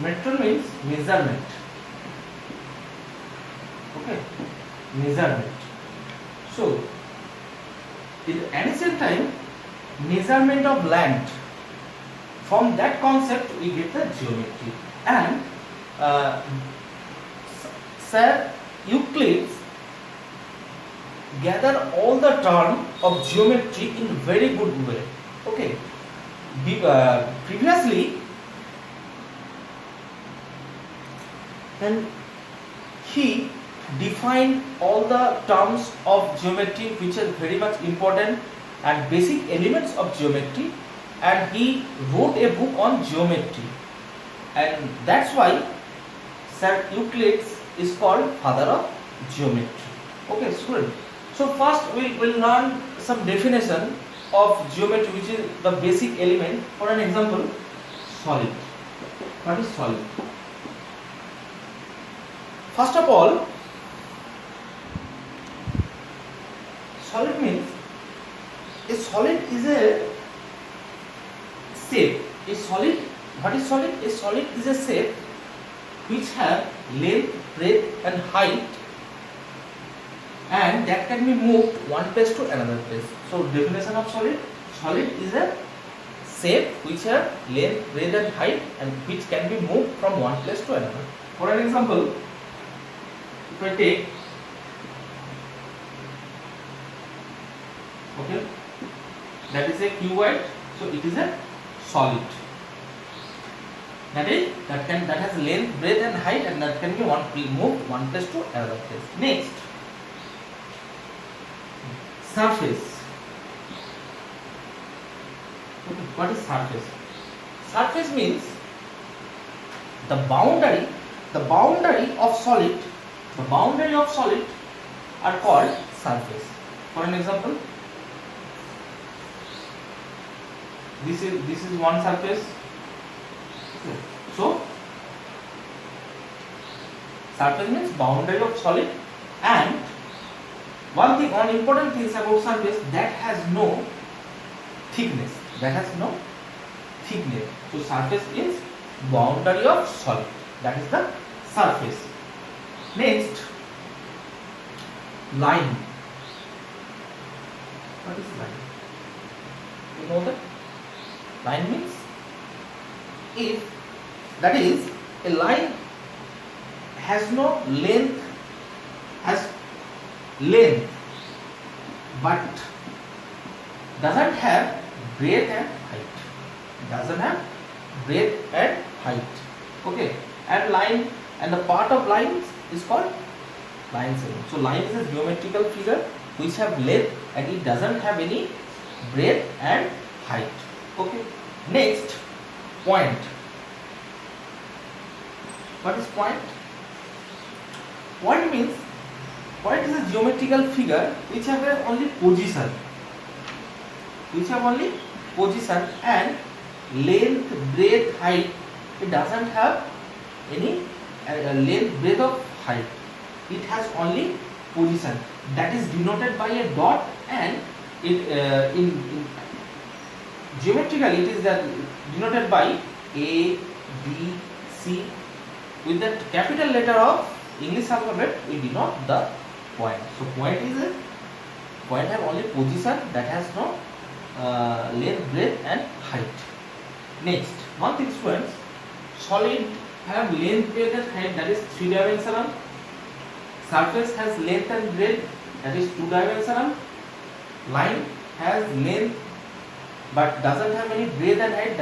Metron means measurement. Okay, measurement. So, in ancient time, measurement of land. From that concept, we get the geometry. And Sir Euclid gather all the term of geometry in very good way. Okay. Previously, then he defined all the terms of geometry which are very much important and basic elements of geometry, and he wrote a book on geometry, and that's why Sir Euclid is called father of geometry. Okay, student. So first we will learn some definition of geometry, which is the basic element. For an example, solid. What is solid? First of all, solid means a solid is a shape. A solid, what is solid? A solid is a shape which have length, breadth and height, and that can be moved one place to another place. So definition of solid: solid is a shape which have length, breadth and height, and which can be moved from one place to another. For an example, if I take, okay, that is a cuboid, so it is a solid. That has length, breadth and height, and that can be moved one place to another place. Next, surface. Okay, what is surface? Surface means the boundary of solid. The boundary of solid are called surface. For an example, this is one surface. So surface means boundary of solid, and one important thing about surface, that has no thickness. So surface is boundary of solid. That is the surface. Next, line. What is line? You know that? Line means, if that is a line has no length, but doesn't have breadth and height. Okay, and line, and the part of lines is called line segment. So line is a geometrical figure which have length and it doesn't have any breadth and height. Okay. Next, point. What is point? Point means, point is a geometrical figure which have only position. And length, breadth, height. It doesn't have any length, breadth or height. It has only position. That is denoted by a dot, and it in geometrically it is denoted by A, B, C. With the capital letter of English alphabet, we denote the point. So point have only position, that has no length, breadth and height. Next, one thing, students, solid have length, breadth and height, that is 3-dimensional. Surface has length and breadth, that is 2-dimensional. Line has length but doesn't have any breadth and height,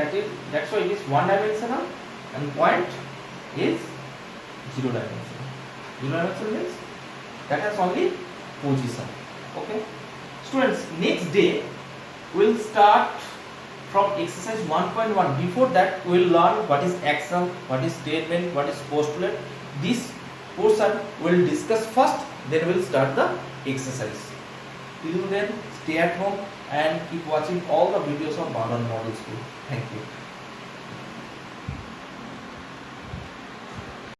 that's why it is 1-dimensional. And point is 0-dimensional. 0-dimensional means that has only position. Okay, students, next day we will start from exercise 1.1. Before that, we will learn what is axiom, what is statement, what is postulate. This portion we will discuss first, then we will start the exercise. Till then, stay at home and keep watching all the videos of Bardhan Model School. Thank you.